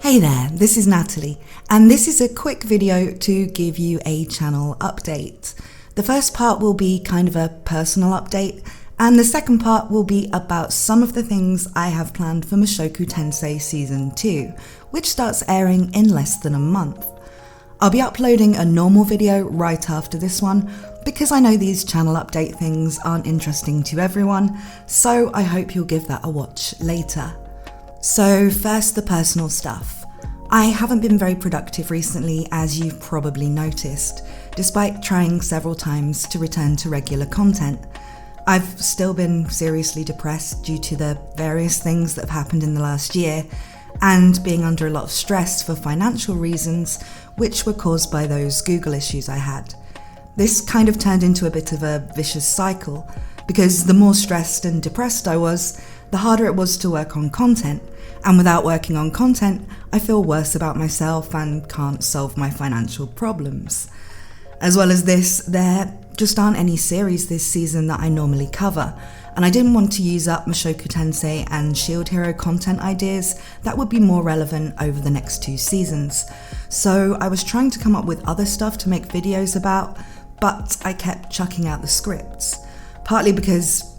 Hey there, this is Natalie, and this is a quick video to give you a channel update. The first part will be kind of a personal update, and the second part will be about some of the things I have planned for Mushoku Tensei Season 2, which starts airing in less than a month. I'll be uploading a normal video right after this one, because I know these channel update things aren't interesting to everyone, so I hope you'll give that a watch later. So first, the personal stuff. I haven't been very productive recently, as you've probably noticed, despite trying several times to return to regular content. I've still been seriously depressed due to the various things that have happened in the last year, and being under a lot of stress for financial reasons, which were caused by those Google issues I had. This kind of turned into a bit of a vicious cycle, because the more stressed and depressed I was, the harder it was to work on content, and without working on content, I feel worse about myself and can't solve my financial problems. As well as this, there just aren't any series this season that I normally cover, and I didn't want to use up Mushoku Tensei and Shield Hero content ideas that would be more relevant over the next 2 seasons. So I was trying to come up with other stuff to make videos about, but I kept chucking out the scripts. Partly because,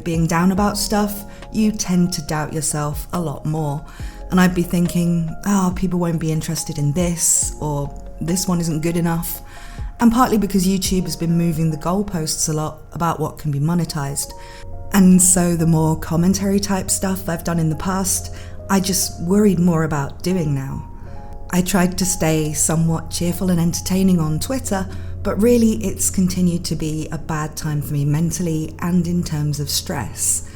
being down about stuff, you tend to doubt yourself a lot more. And I'd be thinking, people won't be interested in this, or this one isn't good enough. And partly because YouTube has been moving the goalposts a lot about what can be monetized. And so the more commentary type stuff I've done in the past, I just worried more about doing now. I tried to stay somewhat cheerful and entertaining on Twitter, but really it's continued to be a bad time for me mentally and in terms of stress.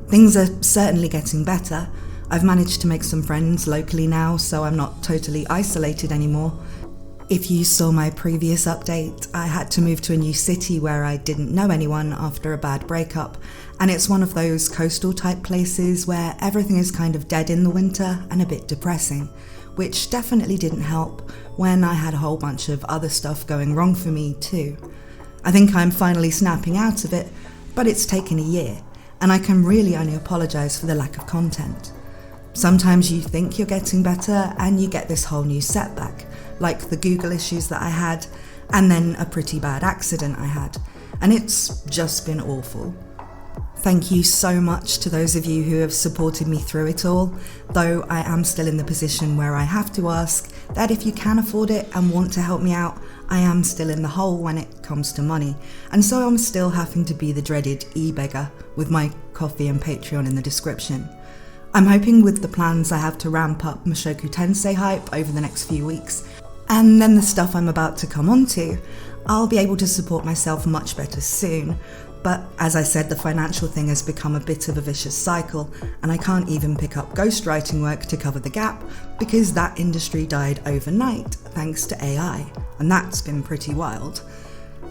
Things are certainly getting better. I've managed to make some friends locally now, so I'm not totally isolated anymore. If you saw my previous update, I had to move to a new city where I didn't know anyone after a bad breakup, and it's one of those coastal type places where everything is kind of dead in the winter and a bit depressing, which definitely didn't help when I had a whole bunch of other stuff going wrong for me too. I think I'm finally snapping out of it, but it's taken a year, and I can really only apologise for the lack of content. Sometimes you think you're getting better and you get this whole new setback, like the Google issues that I had, and then a pretty bad accident I had, and it's just been awful. Thank you so much to those of you who have supported me through it all, though I am still in the position where I have to ask that if you can afford it and want to help me out, I am still in the hole when it comes to money, and so I'm still having to be the dreaded e-beggar with my Ko-fi and Patreon in the description. I'm hoping with the plans I have to ramp up Mushoku Tensei hype over the next few weeks, and then the stuff I'm about to come onto, I'll be able to support myself much better soon. But as I said, the financial thing has become a bit of a vicious cycle, and I can't even pick up ghostwriting work to cover the gap because that industry died overnight thanks to AI, and that's been pretty wild.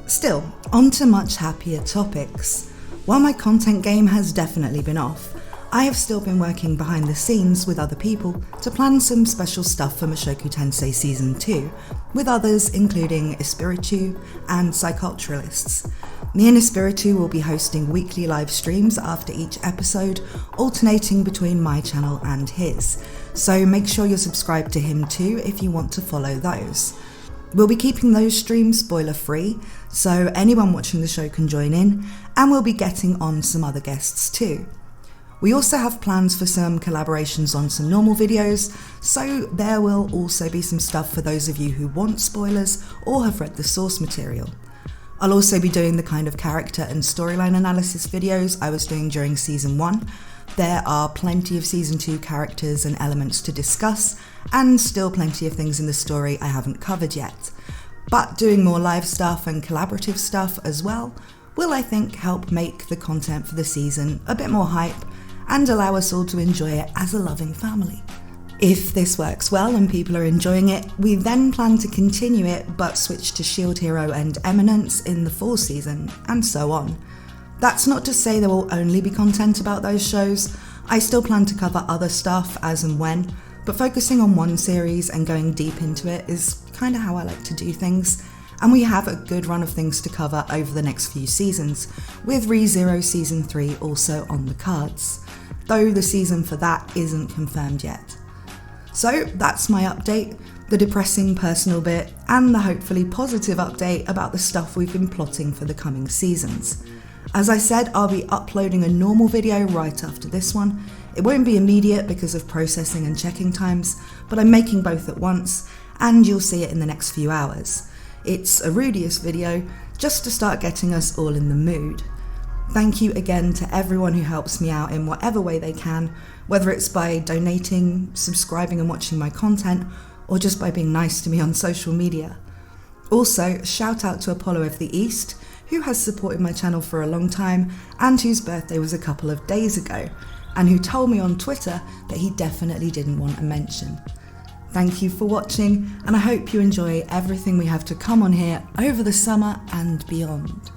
Still, on to much happier topics. While my content game has definitely been off, I have still been working behind the scenes with other people to plan some special stuff for Mushoku Tensei Season 2, with others including Espiritu and Psyculturalists. Me and Espiritu will be hosting weekly live streams after each episode, alternating between my channel and his, so make sure you're subscribed to him too if you want to follow those. We'll be keeping those streams spoiler free, so anyone watching the show can join in, and we'll be getting on some other guests too. We also have plans for some collaborations on some normal videos, so there will also be some stuff for those of you who want spoilers or have read the source material. I'll also be doing the kind of character and storyline analysis videos I was doing during Season 1. There are plenty of Season 2 characters and elements to discuss, and still plenty of things in the story I haven't covered yet. But doing more live stuff and collaborative stuff as well will, I think, help make the content for the season a bit more hype and allow us all to enjoy it as a loving family. If this works well and people are enjoying it, we then plan to continue it but switch to Shield Hero and Eminence in the fall season, and so on. That's not to say there will only be content about those shows. I still plan to cover other stuff as and when, but focusing on one series and going deep into it is kind of how I like to do things, and we have a good run of things to cover over the next few seasons, with ReZero Season 3 also on the cards, though the season for that isn't confirmed yet. So that's my update, the depressing personal bit, and the hopefully positive update about the stuff we've been plotting for the coming seasons. As I said, I'll be uploading a normal video right after this one. It won't be immediate because of processing and checking times, but I'm making both at once, and you'll see it in the next few hours. It's a Rudiest video, just to start getting us all in the mood. Thank you again to everyone who helps me out in whatever way they can, whether it's by donating, subscribing and watching my content, or just by being nice to me on social media. Also, shout out to Apollo of the East, who has supported my channel for a long time and whose birthday was a couple of days ago, and who told me on Twitter that he definitely didn't want a mention. Thank you for watching, and I hope you enjoy everything we have to come on here over the summer and beyond.